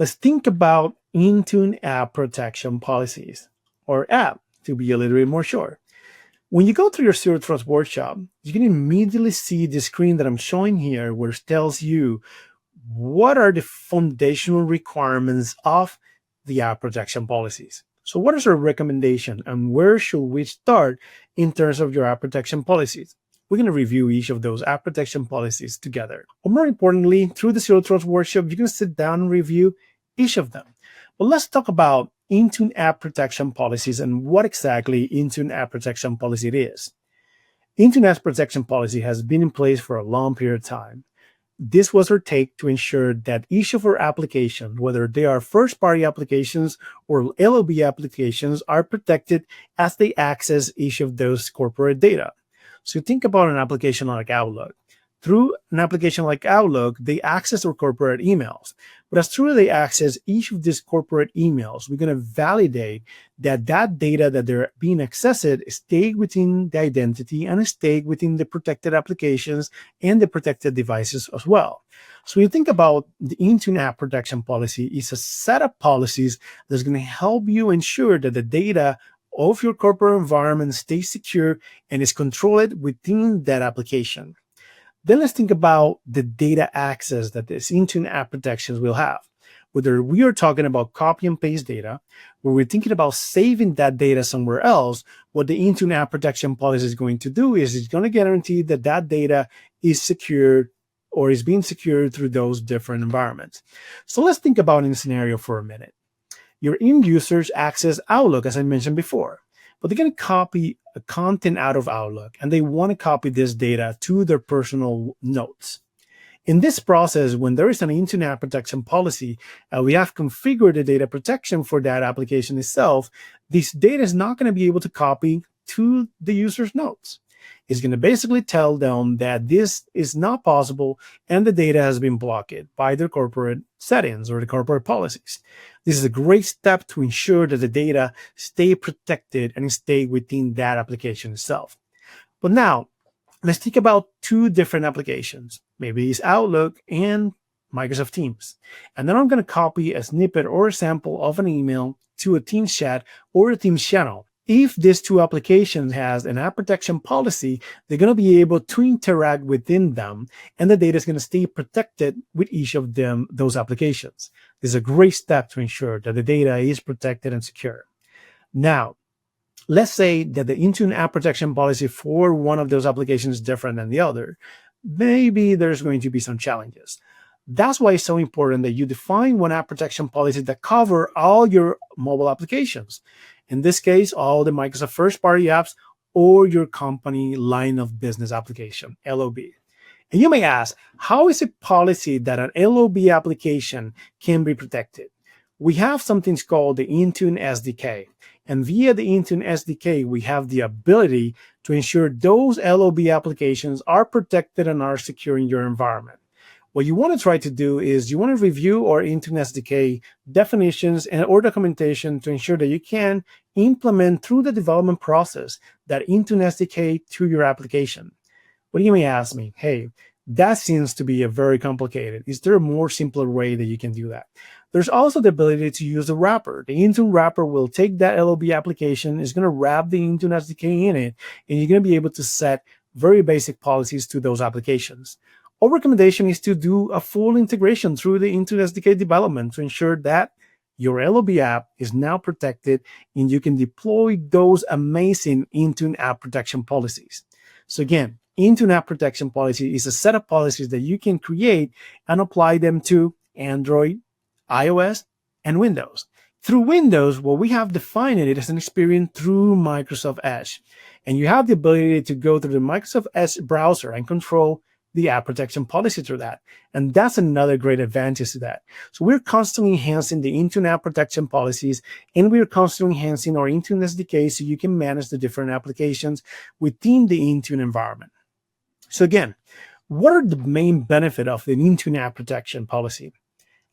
Let's think about Intune app protection policies, or app to be a little bit more short. When you go through your Zero Trust workshop, you can immediately see the screen that I'm showing here, which tells you what are the foundational requirements of the app protection policies. So what is our recommendation and where should we start in terms of your app protection policies? We're going to review each of those app protection policies together. Or more importantly, through the Zero Trust workshop, you can sit down and review each of them. But let's talk about Intune app protection policies and what exactly Intune app protection policy it is. Intune app protection policy has been in place for a long period of time. This was our take to ensure that each of our applications, whether they are first-party applications or LOB applications, are protected as they access each of those corporate data. So think about an application like Outlook. Through an application like Outlook, they access our corporate emails. But as through they access each of these corporate emails, we're going to validate that that data that they're being accessed stay within the identity and stay within the protected applications and the protected devices as well. So you think about the Intune app protection policy is a set of policies that's going to help you ensure that the data of your corporate environment stays secure and is controlled within that application. Then let's think about the data access that this Intune app protections will have. Whether we are talking about copy and paste data, or we're thinking about saving that data somewhere else, what the Intune app protection policy is going to do is it's going to guarantee that that data is secured or is being secured through those different environments. So let's think about in a scenario for a minute. Your end users access Outlook, as I mentioned before, but they're going to copy content out of Outlook and they want to copy this data to their personal notes. In this process, when there is an Intune app protection policy, we have configured the data protection for that application itself. This data is not going to be able to copy to the user's notes. It's going to basically tell them that this is not possible and the data has been blocked by their corporate settings or the corporate policies. This is a great step to ensure that the data stay protected and stay within that application itself. But now, let's think about two different applications. Maybe it's Outlook and Microsoft Teams. And then I'm going to copy a snippet or a sample of an email to a Teams chat or a Teams channel. If these two applications has an app protection policy, they're going to be able to interact within them, and the data is going to stay protected with each of them, those applications. This is a great step to ensure that the data is protected and secure. Now, let's say that the Intune app protection policy for one of those applications is different than the other. Maybe there's going to be some challenges. That's why it's so important that you define one app protection policy that cover all your mobile applications. In this case, all the Microsoft first-party apps or your company line of business application, LOB. And you may ask, how is it policy that an LOB application can be protected? We have something called the Intune SDK. And via the Intune SDK, we have the ability to ensure those LOB applications are protected and are secure in your environment. What you want to try to do is you want to review our Intune SDK definitions and or documentation to ensure that you can implement through the development process that Intune SDK to your application. But you may ask me, hey, that seems to be a very complicated. Is there a more simpler way that you can do that? There's also the ability to use a wrapper. The Intune wrapper will take that LOB application, is going to wrap the Intune SDK in it, and you're going to be able to set very basic policies to those applications. Our recommendation is to do a full integration through the Intune SDK development to ensure that your LOB app is now protected and you can deploy those amazing Intune app protection policies. So again, Intune app protection policy is a set of policies that you can create and apply them to Android, iOS, and Windows. Through Windows, what we have defined it as an experience through Microsoft Edge. And you have the ability to go through the Microsoft Edge browser and control the app protection policy through that. And that's another great advantage to that. So we're constantly enhancing the Intune app protection policies, and we're constantly enhancing our Intune SDK so you can manage the different applications within the Intune environment. So again, what are the main benefits of the Intune app protection policy?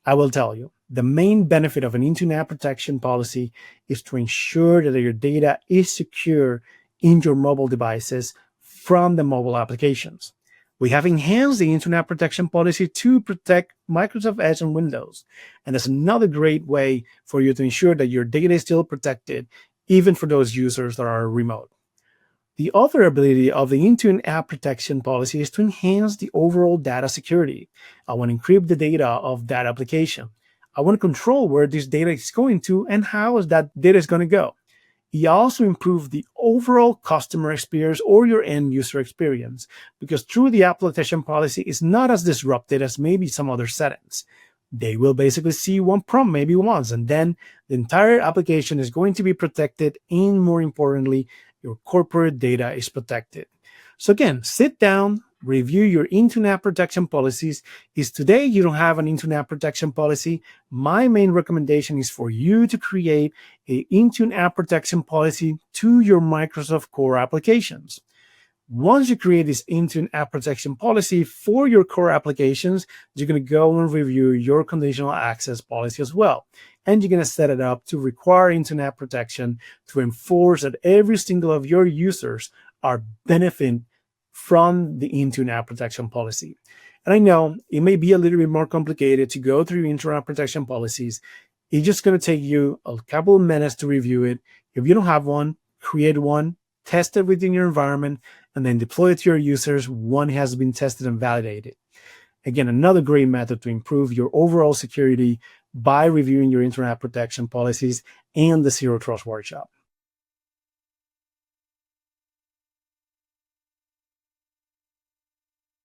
I will tell you, the main benefit of an Intune app protection policy is to ensure that your data is secure in your mobile devices from the mobile applications. We have enhanced the Internet protection policy to protect Microsoft Edge and Windows. And that's another great way for you to ensure that your data is still protected, even for those users that are remote. The other ability of the Intune app protection policy is to enhance the overall data security. I want to encrypt the data of that application. I want to control where this data is going to and how is that data is going to go. You also improve the overall customer experience or your end user experience because through the app protection policy is not as disrupted as maybe some other settings. They will basically see one prompt maybe once, and then the entire application is going to be protected, and more importantly, your corporate data is protected. So again, sit down, review your Intune app protection policies. If today you don't have an Intune app protection policy, my main recommendation is for you to create a Intune app protection policy to your Microsoft core applications. Once you create this Intune app protection policy for your core applications, you're going to go and review your conditional access policy as well. And you're going to set it up to require Intune app protection to enforce that every single of your users are benefiting from the Intune app protection policy. And I know it may be a little bit more complicated to go through Intune app protection policies. It's just going to take you a couple of minutes to review it. If you don't have one, create one, test it within your environment, and then deploy it to your users when it has been tested and validated. Again, another great method to improve your overall security by reviewing your Internet protection policies and the Zero Trust Workshop.